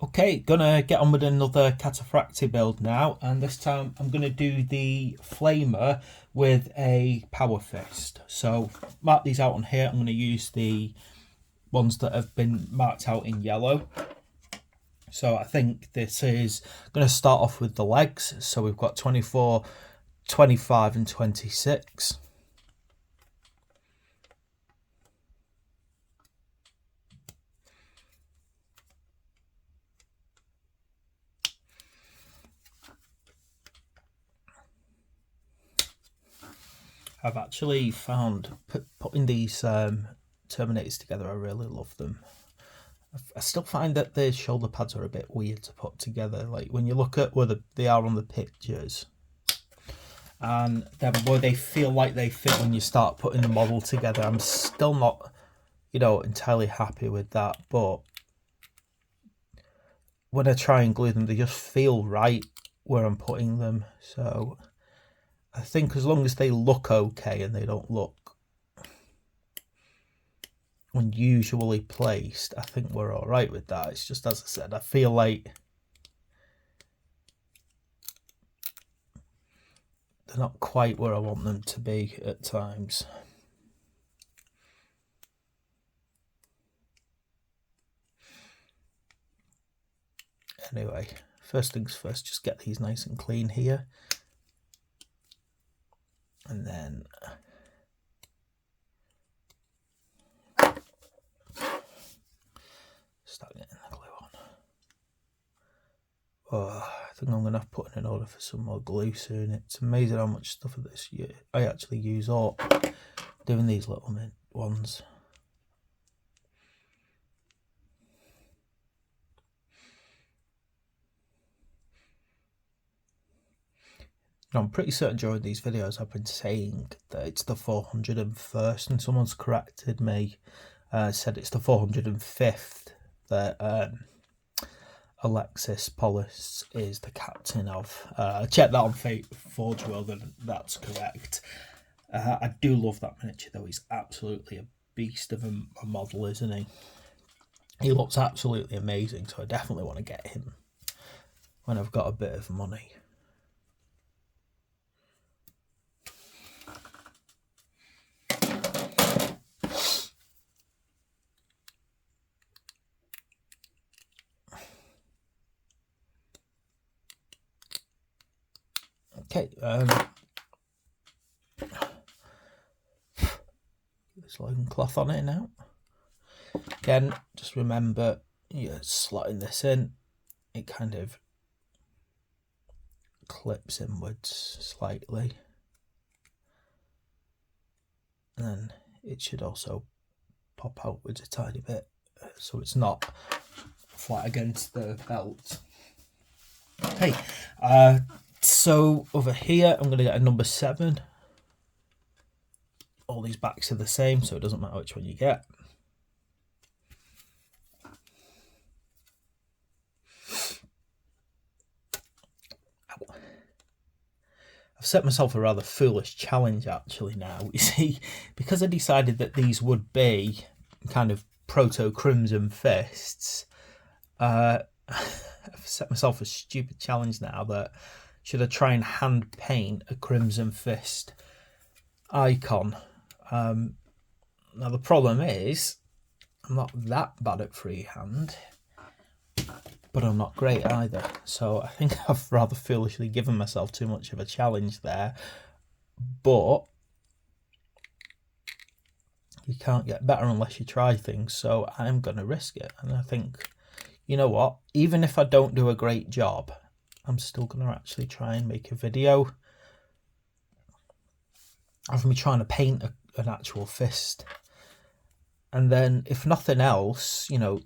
Okay, gonna get on with another Cataphractii build now, and this time I'm gonna do the Flamer with a Power Fist. So mark these out on here. I'm gonna use the ones that have been marked out in yellow. So I think this is gonna start off with the legs. So we've got 24, 25 and 26. I've actually found putting these Terminators together, I really love them. I still find that the shoulder pads are a bit weird to put together. Like when you look at where they are on the pictures, and then where they feel like they fit when you start putting the model together, I'm still not, entirely happy with that. But when I try and glue them, they just feel right where I'm putting them. So I think as long as they look okay and they don't look unusually placed, I think we're all right with that. It's just, as I said, I feel like they're not quite where I want them to be at times. Anyway, first things first, just get these nice and clean here. And then start getting the glue on. Oh, I think I'm going to have to put in an order for some more glue soon. It's amazing how much stuff of this I actually use up doing these little ones. I'm pretty certain during these videos I've been saying that it's the 401st, and someone's corrected me, said it's the 405th that Alexis Polis is the captain of. I checked that on Forge World and that's correct. I do love that miniature though. He's absolutely a beast of a model, isn't he? He looks absolutely amazing, so I definitely want to get him when I've got a bit of money. Okay, this loading cloth on it now. Again, just remember, you're slotting this in, it kind of clips inwards slightly, and then it should also pop outwards a tiny bit, so it's not flat against the belt. Okay, so over here I'm going to get a number 7. All these backs are the same, so it doesn't matter which one you get. I've set myself a rather foolish challenge actually now. You see, because I decided that these would be kind of proto-Crimson Fists, I've set myself a stupid challenge now that should I try and hand paint a Crimson Fist icon. Now the problem is I'm not that bad at freehand, but I'm not great either. So I think I've rather foolishly given myself too much of a challenge there. But you can't get better unless you try things. So I'm going to risk it. And I think, you know what? Even if I don't do a great job, I'm still going to actually try and make a video of me trying to paint an actual fist. And then, if nothing else, you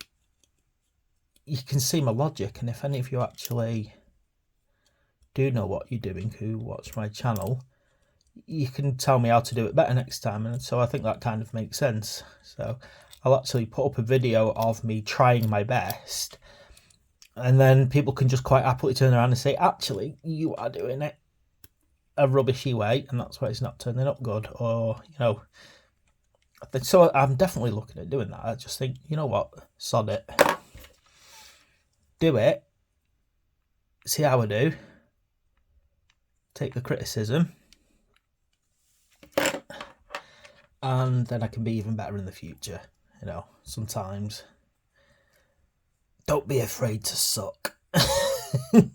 can see my logic. And if any of you actually do know what you're doing who watch my channel, you can tell me how to do it better next time. And so I think that kind of makes sense. So I'll actually put up a video of me trying my best, and then people can just quite happily turn around and say, actually, you are doing it a rubbishy way, and that's why it's not turning up good. Or, so I'm definitely looking at doing that. I just think, you know what, sod it. do it, see how I do, take the criticism, and then I can be even better in the future. You know, sometimes don't be afraid to suck. I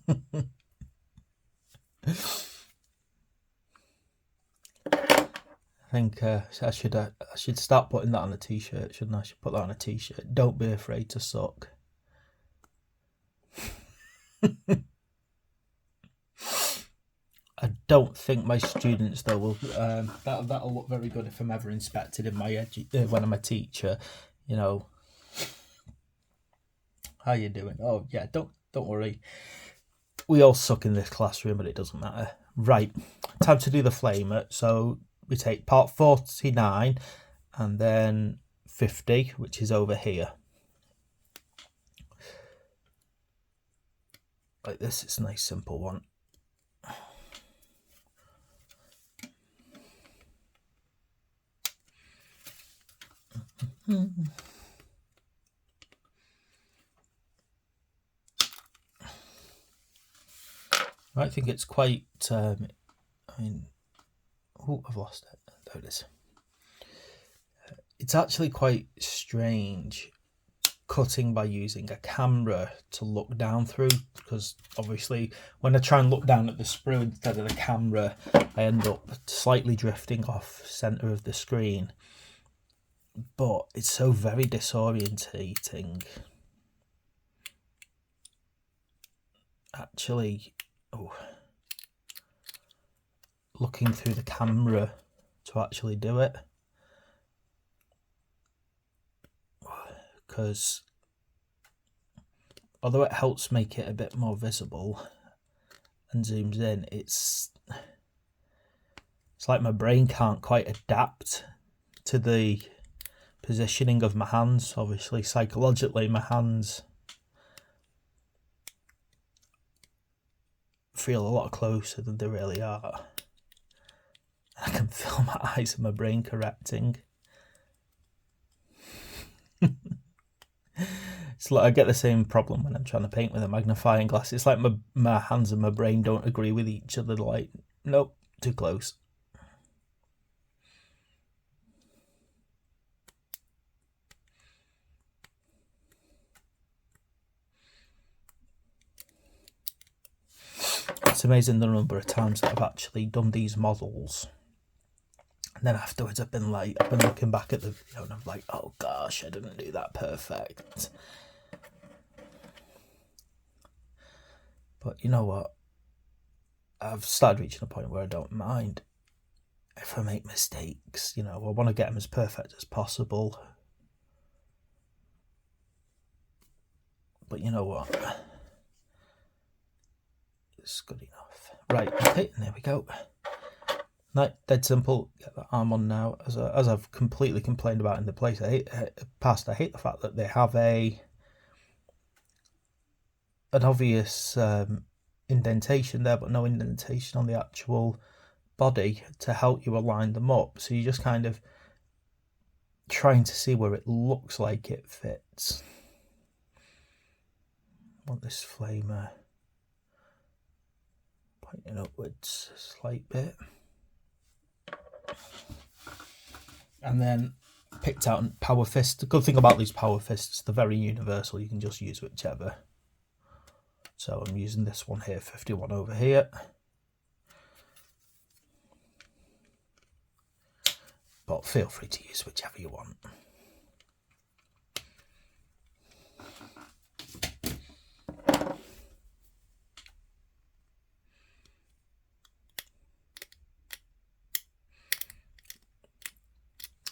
think I should start putting that on a t-shirt, shouldn't I? I should put that on a t-shirt. Don't be afraid to suck. I don't think my students though will. That'll look very good if I'm ever inspected in my when I'm a teacher. You know, how you doing? Oh yeah, don't worry. We all suck in this classroom, but it doesn't matter. Right, time to do the flamer. So we take part 49 and then 50, which is over here. Like this, it's a nice simple one. I think it's quite, I mean, oh, I've lost it. There it is. It's actually quite strange cutting by using a camera to look down through, because obviously when I try and look down at the sprue instead of the camera, I end up slightly drifting off center of the screen. But it's so very disorientating. Actually, looking through the camera to actually do it, because although it helps make it a bit more visible and zooms in, it's like my brain can't quite adapt to the positioning of my hands. Obviously, psychologically, my hands feel a lot closer than they really are. I can feel my eyes and my brain correcting. It's like I get the same problem when I'm trying to paint with a magnifying glass. It's like my hands and my brain don't agree with each other. Like, nope, too close. It's amazing the number of times that I've actually done these models, and then afterwards I've been looking back at the video and I'm like, oh gosh, I didn't do that perfect. But you know what? I've started reaching a point where I don't mind if I make mistakes. You know, I want to get them as perfect as possible. But you know what? It's good enough. Right, okay, and there we go. Right, dead simple. Get that arm on now. As I've completely complained about in the place I hate the fact that they have an obvious indentation there, but no indentation on the actual body to help you align them up. So you're just kind of trying to see where it looks like it fits. I want this flamer pointing upwards a slight bit. And then picked out power fist. The good thing about these power fists, they're very universal. You can just use whichever. So I'm using this one here, 51 over here. But feel free to use whichever you want.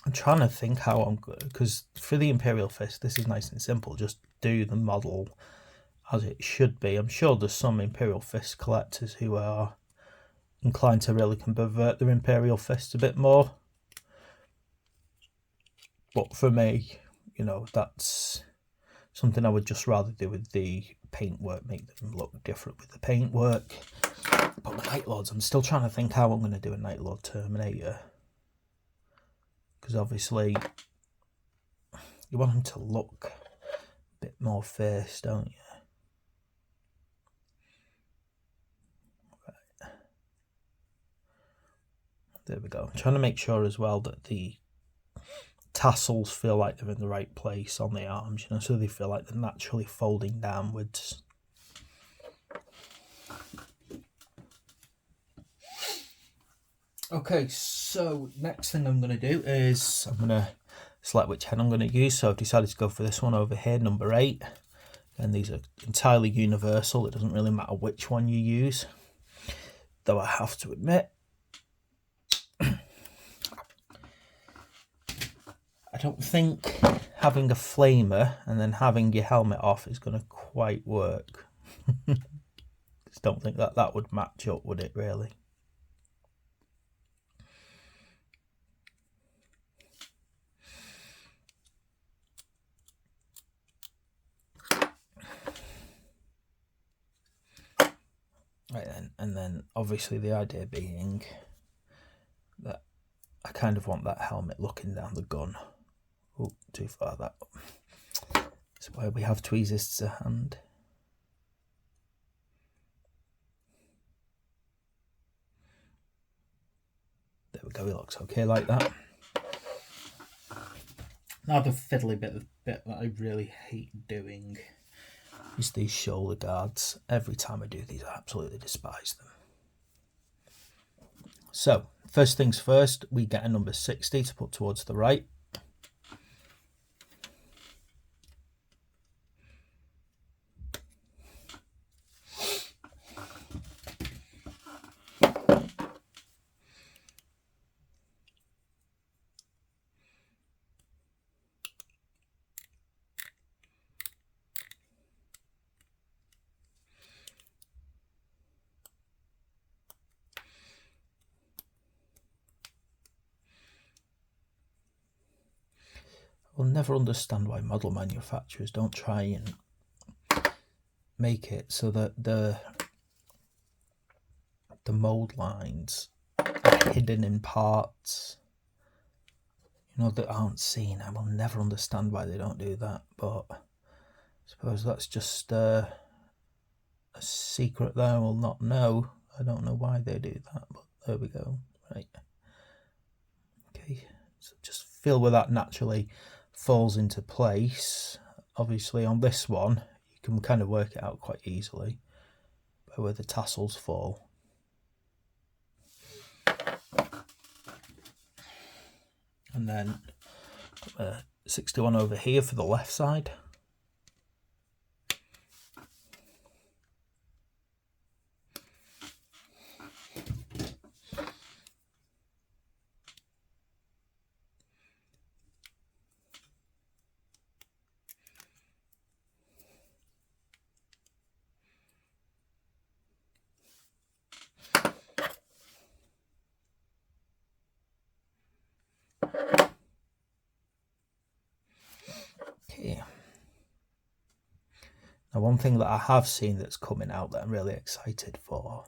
I'm trying to think how I'm good, because for the Imperial Fist, this is nice and simple. Just do the model as it should be. I'm sure there's some Imperial Fist collectors who are inclined to really convert their Imperial Fists a bit more. But for me, you know, that's something I would just rather do with the paintwork, make them look different with the paintwork. But with Night Lords, I'm still trying to think how I'm going to do a Night Lord Terminator. Because obviously, you want them to look a bit more fierce, don't you? There we go. I'm trying to make sure as well that the tassels feel like they're in the right place on the arms, you know, so they feel like they're naturally folding downwards. Okay, so next thing I'm going to do is I'm going to select which head I'm going to use. So I've decided to go for this one over here, number 8. And these are entirely universal. It doesn't really matter which one you use. Though I have to admit, I don't think having a flamer and then having your helmet off is going to quite work. Just don't think that that would match up, would it, really? Right then, and then obviously the idea being that I kind of want that helmet looking down the gun. Oh, too far that. That's why we have tweezers to hand. There we go, it looks okay like that. Now the fiddly bit that I really hate doing is these shoulder guards. Every time I do these, I absolutely despise them. So, first things first, we get a number 60 to put towards the right. I'll never understand why model manufacturers don't try and make it so that the mold lines are hidden in parts, you know, that aren't seen. I will never understand why they don't do that, but I suppose that's just a secret that I will not know. I don't know why they do that, but there we go. Right. Okay, so just feel where that naturally falls into place. Obviously on this one you can kind of work it out quite easily by where the tassels fall. And then 61 over here for the left side. Okay. Now one thing that I have seen that's coming out that I'm really excited for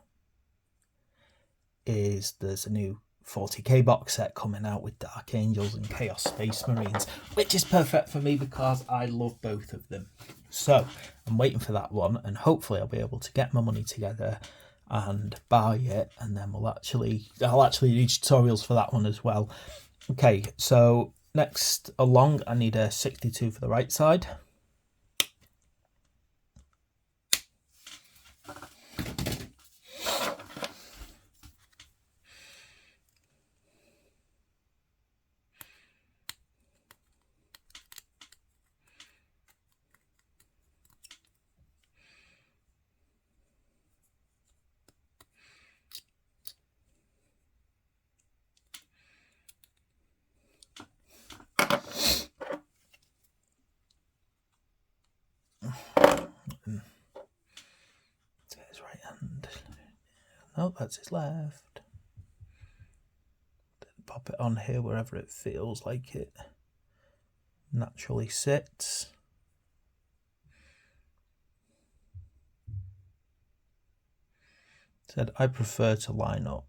is there's a new 40k box set coming out with Dark Angels and Chaos Space Marines, which is perfect for me because I love both of them. So I'm waiting for that one, and hopefully I'll be able to get my money together and buy it, and then I'll actually do tutorials for that one as well. Okay, so next along I need a 62 for the right side. His right hand. No, that's his left. Then pop it on here wherever it feels like it naturally sits. Said I prefer to line up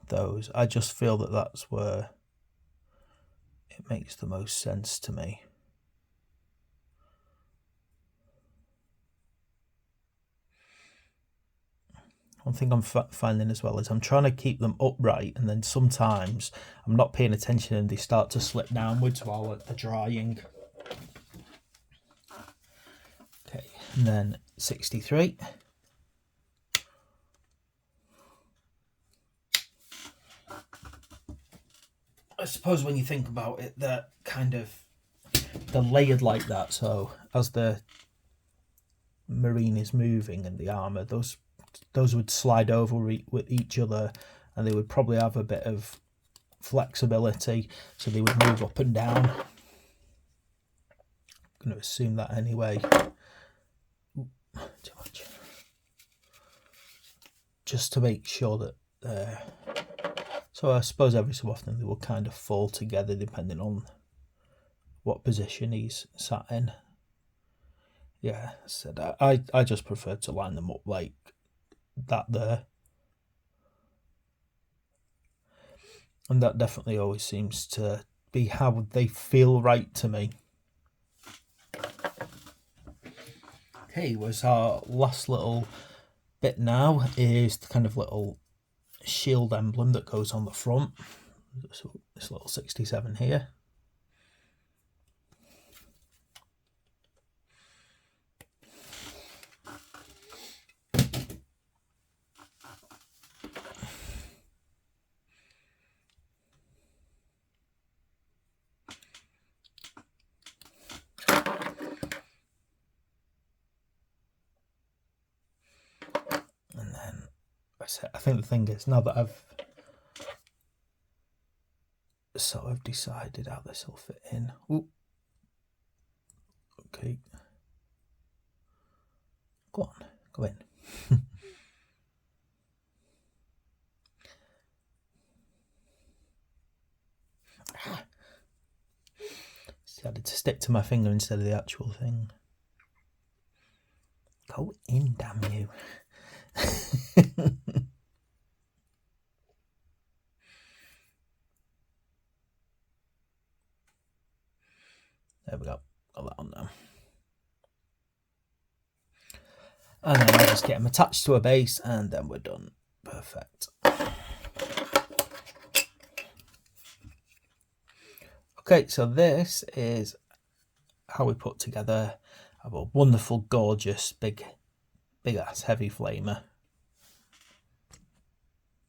those. I just feel that that's where it makes the most sense to me. one thing I'm finding as well is I'm trying to keep them upright, and then sometimes I'm not paying attention and they start to slip downwards while they're drying. Okay, and then 63. I suppose when you think about it, they're layered like that, so as the marine is moving and the armour, those would slide over with each other, and they would probably have a bit of flexibility, so they would move up and down. I'm going to assume that anyway. Ooh, too much. Just to make sure that so I suppose every so often they will kind of fall together depending on what position he's sat in. Yeah, so I just prefer to line them up like that there. And that definitely always seems to be how they feel right to me. Okay, was our last little bit now is the kind of little shield emblem that goes on the front. So this little 67 here. And then I think the thing is, now that I've sort of decided how this will fit in. Ooh. Okay. Go on, go in. Decided to stick to my finger instead of the actual thing. Go in, damn you. There we go. Got that on now. And then I'll just get them attached to a base, and then we're done. Perfect. Okay, so this is how we put together our wonderful, gorgeous, big ass heavy flamer.